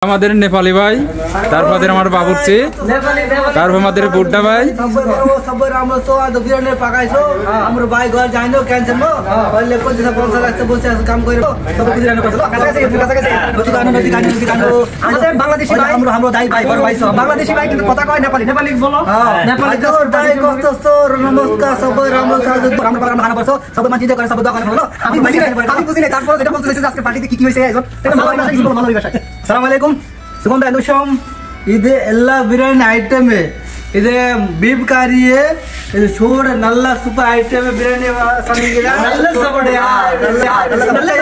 আমাদের নেপালি ভাই, তারপর আমার বাবুর্চি, তারপর আমাদের বুড্ডা ভাই। Assalamualaikum. Seconda Anusham. Ide ella biryani item hai. Ide beef curry hai. Ide shor nalla super item hai biryani samigila. Nalla super hai. Nalla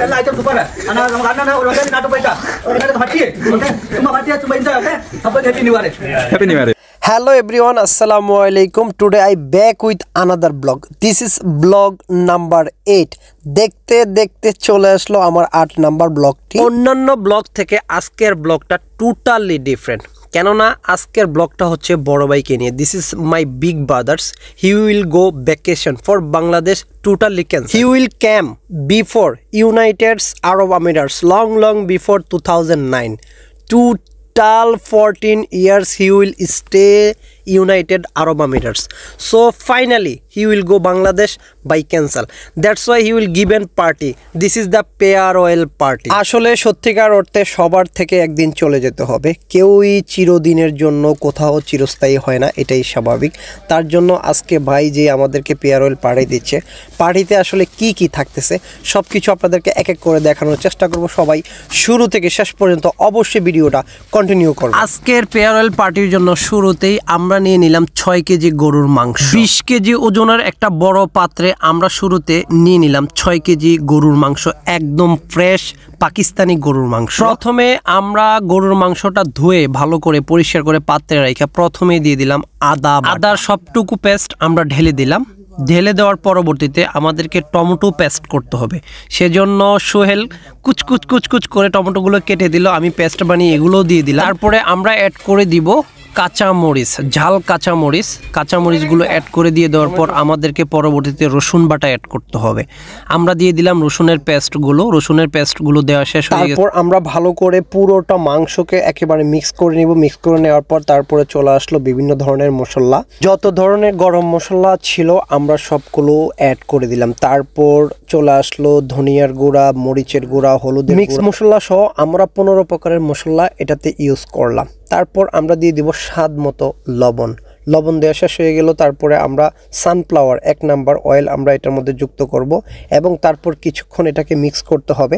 nalla item super hai. Ana ana orang ni nato paita. Orang ni bhatti hai. Okay. Cuma bhatti hai cuma enjoy okay. Sabko happy new year. Happy New Year. Hello everyone, assalamu alaikum. Today I back with another vlog. This is vlog number 8. দেখতে দেখতে চলে আসলো আমার 8 number ব্লগটি। অন্যান্য blog থেকে আজকের ব্লগটা টোটালি ডিফারেন্ট, কেননা আজকের ব্লগটা হচ্ছে বড় ভাইকে নিয়ে। This is my big brothers. He will go vacation for Bangladesh totally cancel. He will came before United Arab Emirates long before 2009. Total 14 years he will stay United Arab Emirates. So finally he will go Bangladesh by cancel. That's why he will give an party. This is the farewell party. আসলে সত্যিকার অর্থে সবার থেকে একদিন চলে যেতে হবে। কেউই চিরদিনের জন্য কোথাও চিরস্থায়ী হয় না, এটাই স্বাভাবিক। তার জন্য আজকে ভাই যে আমাদেরকে farewell party দিচ্ছে, পার্টিতে আসলে কি কি থাকতেছে সবকিছু আপনাদেরকে এক এক করে দেখানোর চেষ্টা করব। সবাই শুরু থেকে শেষ পর্যন্ত অবশ্যই ভিডিওটা কন্টিনিউ করুন। আজকের farewell পার্টির জন্য শুরুতেই আমরা নিয়ে নিলাম 6 কেজি গরুর মাংস। 20 কেজি ওজনের একটা বড় পাত্রে আমরা শুরুতে নিয়ে নিলাম 6 কেজি গরুর মাংস, একদম ফ্রেশ পাকিস্তানি গরুর মাংস। প্রথমে আমরা গরুর মাংসটা ধুয়ে ভালো করে পরিষ্কার করে পাত্রে রেখে প্রথমে দিয়ে দিলাম আদার সবটুকু পেস্ট আমরা ঢেলে দিলাম। ঢেলে দেওয়ার পরবর্তীতে আমাদেরকে টমেটো পেস্ট করতে হবে, সেজন্য সোহেল কুচকুচ করে টমেটোগুলো কেটে দিল, আমি পেস্ট বানিয়ে এগুলোও দিয়ে দিলাম। তারপরে আমরা অ্যাড করে দিব কাঁচামরিচ, ঝাল কাঁচামরিচগুলো অ্যাড করে দিয়ে দেওয়ার পর আমাদেরকে পরবর্তীতে রসুন বাটা অ্যাড করতে হবে। আমরা দিয়ে দিলাম রসুনের পেস্টগুলো দেওয়া শেষ হয়ে গেছে। তারপর আমরা ভালো করে পুরোটা মাংসকে একেবারে মিক্স করে নিব। মিক্স করে নেওয়ার পর তারপরে চলে আসলো বিভিন্ন ধরনের মশলা, যত ধরনের গরম মশলা ছিল আমরা সবগুলো অ্যাড করে দিলাম। তারপর চলে আসলো ধনিয়ার গুঁড়া, মরিচের গুঁড়া, হলুদ মিক্স মশলা সহ আমরা 15 প্রকারের মশলা এটাতে ইউজ করলাম। তারপর আমরা দিয়ে দিব স্বাদ মতো লবণ দেওয়া শেষ হয়ে গেল। তারপরে আমরা সানফ্লাওয়ার 1 নাম্বার অয়েল আমরা এটার মধ্যে যুক্ত করব এবং তারপর কিছুক্ষণ এটাকে মিক্স করতে হবে।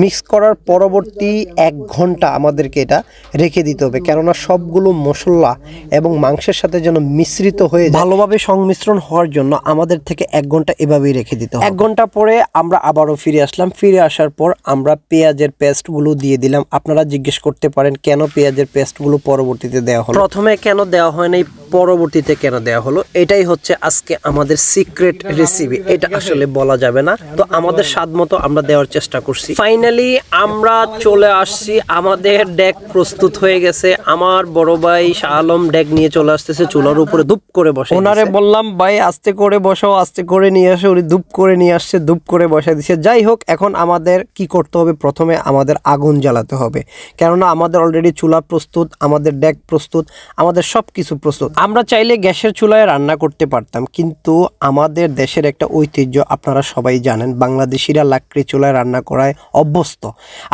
মিক্স করার পরবর্তী 1 ঘন্টা আমাদেরকে এটা রেখে দিতে হবে, কেননা সবগুলো মশলা এবং মাংসের সাথে যেন মিশ্রিত হয়ে ভালোভাবে সংমিশ্রণ হওয়ার জন্য আমাদের থেকে 1 ঘন্টা এভাবেই রেখে দিতে হবে। 1 ঘন্টা পরে আমরা আবারও ফিরে আসলাম। ফিরে আসার পর আমরা পেঁয়াজের পেস্টগুলো দিয়ে দিলাম। আপনারা জিজ্ঞেস করতে পারেন কেন পেঁয়াজের পেস্টগুলো পরবর্তীতে দেওয়া হলো। প্রথমে কেন দেওয়া হয় নাই, পরবর্তীতে কেন দেওয়া হলো, এটাই হচ্ছে আজকে আমাদের সিক্রেট রেসিপি। এটা আসলে বলা যাবে না, তো আমাদের স্বাদ মতো আমরা দেওয়ার চেষ্টা করছি। ফাইনালি আমরা চলে আসছি, আমাদের ডেক প্রস্তুত হয়ে গেছে। আমার বড় ভাই শাহ আলম ডেক নিয়ে চলে আসতেছে, চুলার উপরে ধূপ করে বসে। ওনারে বললাম ভাই আস্তে করে বসাও, আস্তে করে নিয়ে আসে, উনি ধূপ করে নিয়ে আসছে, ধূপ করে বসা দিচ্ছে। যাই হোক, এখন আমাদের কি করতে হবে, প্রথমে আমাদের আগুন জ্বালাতে হবে, কেননা আমাদের অলরেডি চুলা প্রস্তুত, আমাদের ডেক প্রস্তুত, আমাদের সব কিছু প্রস্তুত। আমরা চাইলে গ্যাসের চুলায় রান্না করতে পারতাম, কিন্তু আমাদের দেশের একটা ঐতিহ্য আপনারা সবাই জানেন, বাংলাদেশিরা লাকড়ি চুলায় রান্না করায় অভ্যস্ত।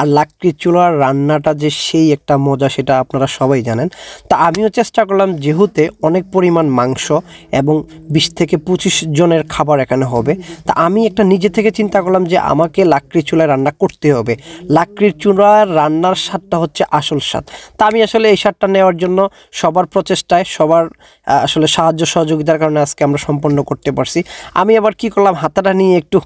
আর লাকড়ি চুলার রান্নাটা যে সেই একটা মজা সেটা আপনারা সবাই জানেন। তা আমিও চেষ্টা করলাম, যেহেতু অনেক পরিমাণ মাংস এবং 20 থেকে 25 জনের খাবার এখানে হবে, তা আমি একটা নিজে থেকে চিন্তা করলাম যে আমাকে লাকড়ি চুলায় রান্না করতে হবে। লাকড়ির চুলার রান্নার স্বাদটা হচ্ছে আসল স্বাদ। তা আমি আসলে এই স্বাদটা নেওয়ার জন্য সবার প্রচেষ্টায়, সবার আসলে সাহায্য সহযোগিতার কারণে আজকে আমরা সম্পন্ন করতে পারছি। আমি আবার কি করলাম, হাতাটা নিয়ে একটু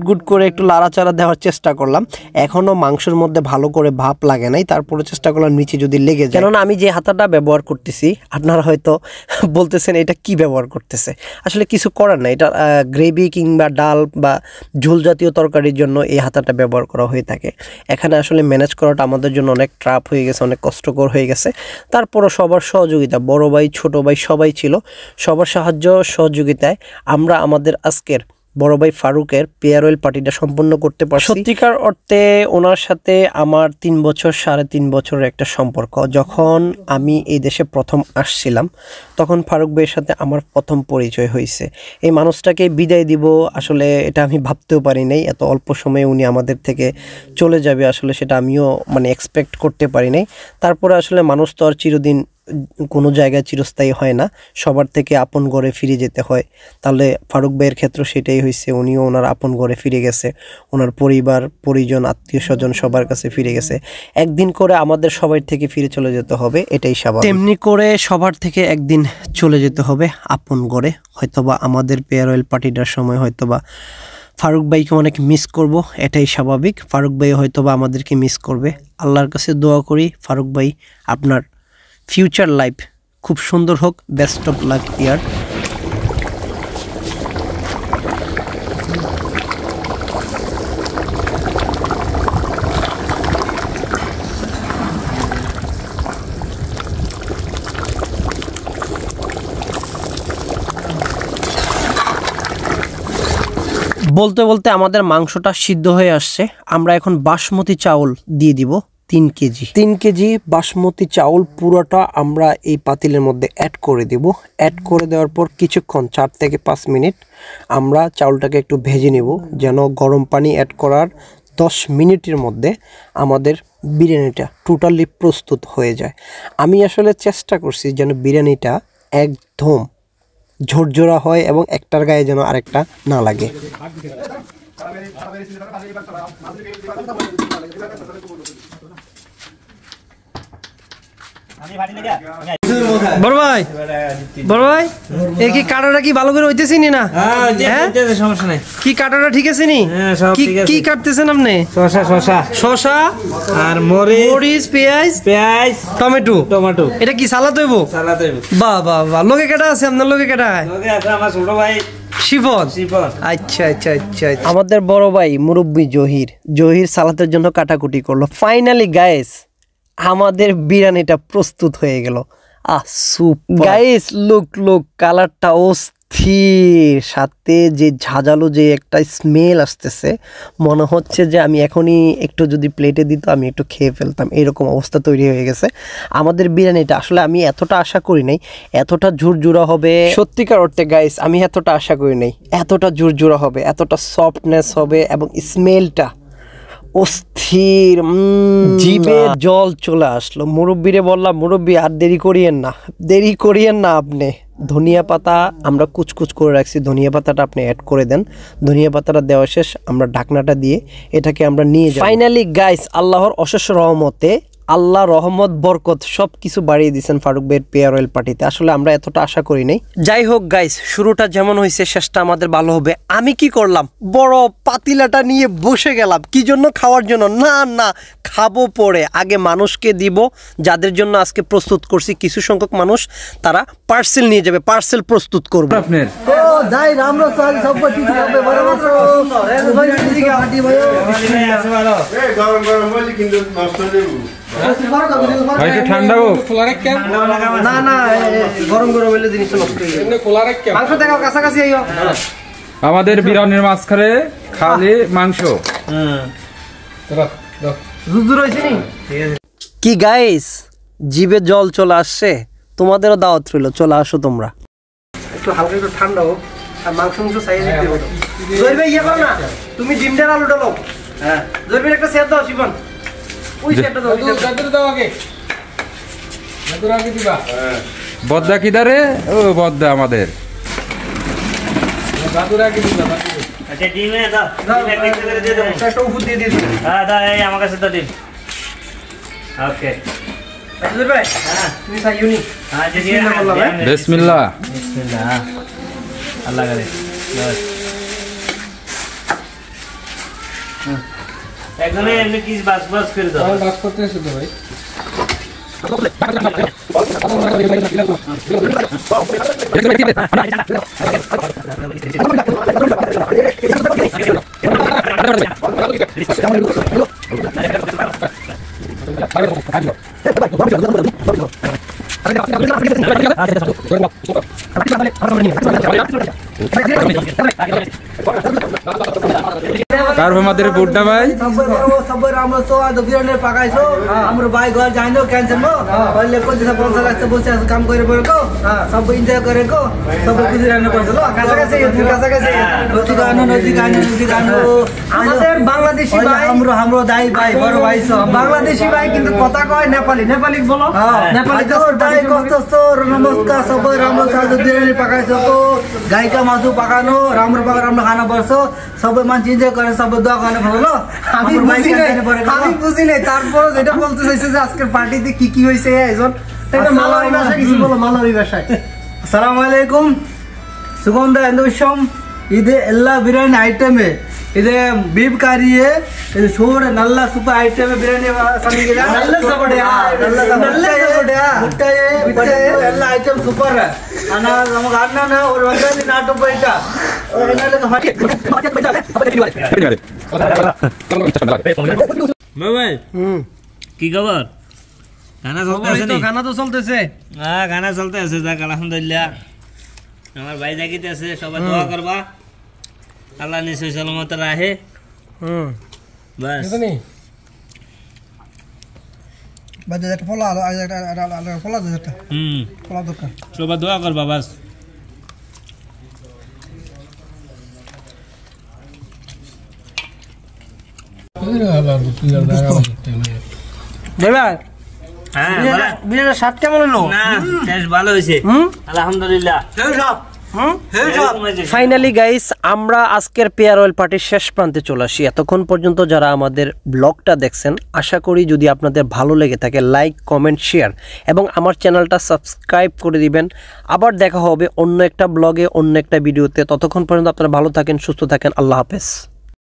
গুট করে একটু লাড়াচাড়া দেওয়ার চেষ্টা করলাম। এখনও মাংসের মধ্যে ভালো করে ভাপ লাগে নাই, তারপরে চেষ্টা করলাম নিচে যদি লেগে যায়। কেননা আমি যে হাতাটা ব্যবহার করতেছি, আপনারা হয়তো বলতেছেন এটা কি ব্যবহার করতেছে, আসলে কিছু করার না, এটা গ্রেভি কিংবা ডাল বা ঝোল জাতীয় তরকারির জন্য এই হাতাটা ব্যবহার করা হয়ে থাকে। এখানে আসলে ম্যানেজ করাটা আমাদের জন্য অনেক ট্রাপ হয়ে গেছে, অনেক কষ্টকর হয়ে গেছে। তারপরও সবার সহযোগিতা, বড় ভাই ছোট ভাই সবাই ছিল, সবার সাহায্য সহযোগিতায় আমরা আমাদের আজকের বড় ভাই ফারুকের পেয়ারওয়েল পার্টিটা সম্পন্ন করতে পারছি। সত্যিকার অর্থে ওনার সাথে আমার 3 বছর 3.5 বছরের একটা সম্পর্ক। যখন আমি এই দেশে প্রথম আসছিলাম তখন ফারুক ভাইয়ের সাথে আমার প্রথম পরিচয় হয়েছে। এই মানুষটাকে বিদায় দিব আসলে এটা আমি ভাবতেও পারি নাই, এত অল্প সময়ে উনি আমাদের থেকে চলে যাবে আসলে সেটা আমিও মানে এক্সপেক্ট করতে পারি নাই। তারপরে আসলে মানুষ তো আর চিরদিন কোনো জায়গায় চিরস্থায়ী হয় না, সবার থেকে আপন ঘরে ফিরে যেতে হয়। তাহলে ফারুক ভাইয়ের ক্ষেত্রে সেটাই হয়েছে, উনিও ওনার আপন ঘরে ফিরে গেছে, ওনার পরিবার পরিজন আত্মীয় স্বজন সবার কাছে ফিরে গেছে। একদিন করে আমাদের সবার থেকে ফিরে চলে যেতে হবে, এটাই স্বাভাবিক। তেমনি করে সবার থেকে একদিন চলে যেতে হবে আপন ঘরে। হয়তোবা আমাদের পেয়ারওয়েল পার্টিটার সময় হয়তোবা ফারুক ভাইকে অনেক মিস করব, এটাই স্বাভাবিক। ফারুক ভাই হয়তোবা আমাদেরকে মিস করবে। আল্লাহর কাছে দোয়া করি ফারুক ভাই আপনার ফিউচার লাইফ খুব সুন্দর হোক, বেস্ট অফ লাক ইয়ার। বলতে বলতে আমাদের মাংসটা সিদ্ধ হয়ে আসছে। আমরা এখন বাসমতি চাউল দিয়ে দিব 3 কেজি। 3 কেজি বাসমতি চাউল পুরোটা আমরা এই পাতিলের মধ্যে অ্যাড করে দেব। অ্যাড করে দেওয়ার পর কিছুক্ষণ 4 থেকে 5 মিনিট আমরা চাউলটাকে একটু ভেজে নেব, যেন গরম পানি অ্যাড করার 10 মিনিটের মধ্যে আমাদের বিরিয়ানিটা টোটালি প্রস্তুত হয়ে যায়। আমি আসলে চেষ্টা করছি যেন বিরিয়ানিটা একদম ঝরঝরা হয় এবং একটার গায়ে যেন আরেকটা না লাগে। বড় ভাই এই কি কাটাটা কি ভালো করে হইতেছি না? সমস্যা নাই। কি কাটাটা ঠিক আছে নি? কি কাটতেছেন আপনি? শসা আর মরিচ পেঁয়াজ টমেটো। এটা কি সালাদ হইব? বাহ বাহ বাহ। লোকে কেটা আছে আপনার? লোকে কেটা? আমার ছোট ভাই শিফন। আচ্ছা আচ্ছা আচ্ছা। আমাদের বড় ভাই মুরব্বী জহির সালাতের জন্য কাটাকুটি করলো। ফাইনালি গাইস আমাদের বিরিয়ানিটা প্রস্তুত হয়ে গেল। সুপার গাইস, লুক কালারটা অস্থির, সাথে যে ঝাঁঝালো যে একটা স্মেল আসতেছে, মনে হচ্ছে যে আমি এখনই একটু যদি প্লেটে দিত আমি একটু খেয়ে ফেলতাম, এরকম অবস্থা তৈরি হয়ে গেছে আমাদের বিরিয়ানিটা। আসলে আমি এতটা আশা করি নাই এতটা ঝুরঝুরা হবে। সত্যিকার অর্থে গাইস আমি এতটা আশা করি নাই এতটা ঝুরঝুরা হবে, এতটা সফটনেস হবে এবং স্মেলটা অস্থির, জিভে জল চলে আসলো। মুরব্বিরে বললাম, মুরব্বি আর দেরি করিয়েন না আপনি। ধনিয়া পাতা আমরা কুচকুচ করে রাখছি, ধনিয়া পাতাটা আপনি অ্যাড করে দেন। ধনিয়া পাতাটা দেওয়া শেষ, আমরা ঢাকনাটা দিয়ে এটাকে আমরা নিয়ে যাই। ফাইনালি গাইস আল্লাহর অশেষ রহমতে আল্লাহ রহমত বরকত সব কিছু বাড়িয়ে দিয়েছেন ফারুক ভাইয়ের পেয়ারওয়েল পার্টিতে। আসলে আমরা এতটা আশা করি নাই। যাই হোক গাইস, শুরুটা যেমন হয়েছে শেষটা আমাদের ভালো হবে। আমি কি করলাম, বড় পাতিলাটা নিয়ে বসে গেলাম। কি জন্য? খাওয়ার জন্য না, খাবো পরে, আগে মানুষকে দিব যাদের জন্য আজকে প্রস্তুত করছি। কিছু সংখ্যক মানুষ তারা পার্সেল নিয়ে যাবে, পার্সেল প্রস্তুত করবো আপনার। ঠান্ডা হোক না গরম হইলে জিনিস নষ্ট হয়ে যাবে। মাংস দেখাও কাছাকাছি আইও। আমাদের বিরিয়ানির মাঝখানে খালি মাংস। কি গাইস, জিভে জল চলে আসছে, তোমাদেরও দাওয়াত রইল, চলে আসো তোমরা। একটু হালকা একটু ঠান্ডা হোক আর মাংস সাইজ দিতে হবে। জয় ভাই ইয়ে করো না, তুমি ডিমটার আলু ডালো। হ্যাঁ জয় ভাই একটা সেট দাও শিবন। ওই সেটটা দাও, দাও আগে। আগে দিবা। বদ্দা কিদারে? ও বদ্দা আমাদের। বাদুর আগে দিবা। আচ্ছা ডিমে দাও। ডিম এক পিস করে দিয়ে দাও। একটা উপর দিয়ে দিও। হ্যাঁ দাও, এই আমার কাছে দাও ডিম। ওকে। জয় ভাই হ্যাঁ তুমি সাইউনি। হ্যাঁ জি জি। বিসমিল্লাহ। আল্লাহ করে। একজনে এমনি কি বাস করে দাও। বাস করতে এসো তো ভাই। তারপর আমাদের বুড্ডা ভাই सब राम तो आज बिरयानी पकाइछो हाम्रो भाइ घर जाइनो क्यान्सरमा अहिले कति छ 50 लाख बसे काम गरेको सबै इन्जोय गरेको सबै गुजिरहनु पर्छ ल কাছে কাছে नजिक आनु আমাদের বাংলাদেশি ভাই हाम्रो दाइ भाइ बडो भाइ छ বাংলাদেশি ভাই কিন্তু কথা কয় নেপালি নেপালি বলো नेपाली दाइ कस्तो नमस्कार सबै राम्रो छ आज बिरयानी पकाइसको गाईका मासु पकाउनु राम्रो खाना पर्छ सबै मान्छे इन्जोय गरेर सबै दua गर्ने पर्छ ल আমি বুঝি নাই তারপর যেটা বলতে চাইছে যে আজকের পার্টিতে কি কি হইছে আয়োজন এটা মালাবি ভাষায় কিছু বলো মালাবি ভাষায় আসসালামু আলাইকুম সুগন্ধ এন্দুশম ಇದು ಎಲ್ಲ ಬಿರಿಯಾನಿ ಐಟಮ್ ಇದೆ ಬೀಫ್ ಕರಿ ಇದು ಶೋರ್ ನಲ್ಲ ಸೂಪರ್ ಐಟಮ್ ಬಿರಿಯಾನಿ ಸಮಿಗಿದೆ நல்ல சாப்பாடுயா நல்ல சாப்பாடுயா ಮುಟ್ಟೆ ಎಲ್ಲ ಐಟಮ್ ಸೂಪರ್ ಅಣ್ಣ ನಮಗೆ ಅಣ್ಣ ஒரு வந்தாలి நாட்டு போயிட்டா ভাই কি খবর গানা চলতেছে নি গানা তো চলতেছে হ্যাঁ গানা চলতে আছে যাক আলহামদুলিল্লাহ আমার ভাই জাগিতে আছে সবাই দোয়া করবা আল্লাহ নিশ্চয় সালামত রাখে বাস বাজে একটা ফলা ফলা যেটা ফলা দরকার সবাই দোয়া করবা বাস দেবা হ্যাঁ বিরিয়ানির স্বাদ কেমন হলো না টেস্ট ভালো হয়েছে আলহামদুলিল্লাহ ফাইনালি গাইস আমরা আজকের পেয়ার অয়েল পার্টির শেষ প্রান্তে চলে আসি এতক্ষণ পর্যন্ত যারা আমাদের ব্লগটা দেখছেন আশা করি যদি আপনাদের ভালো লেগে থাকে লাইক কমেন্ট শেয়ার এবং আমার চ্যানেলটা সাবস্ক্রাইব করে দিবেন আবার দেখা হবে অন্য একটা ব্লগে অন্য একটা ভিডিওতে ততক্ষণ পর্যন্ত আপনারা ভালো থাকেন সুস্থ থাকেন আল্লাহ হাফেজ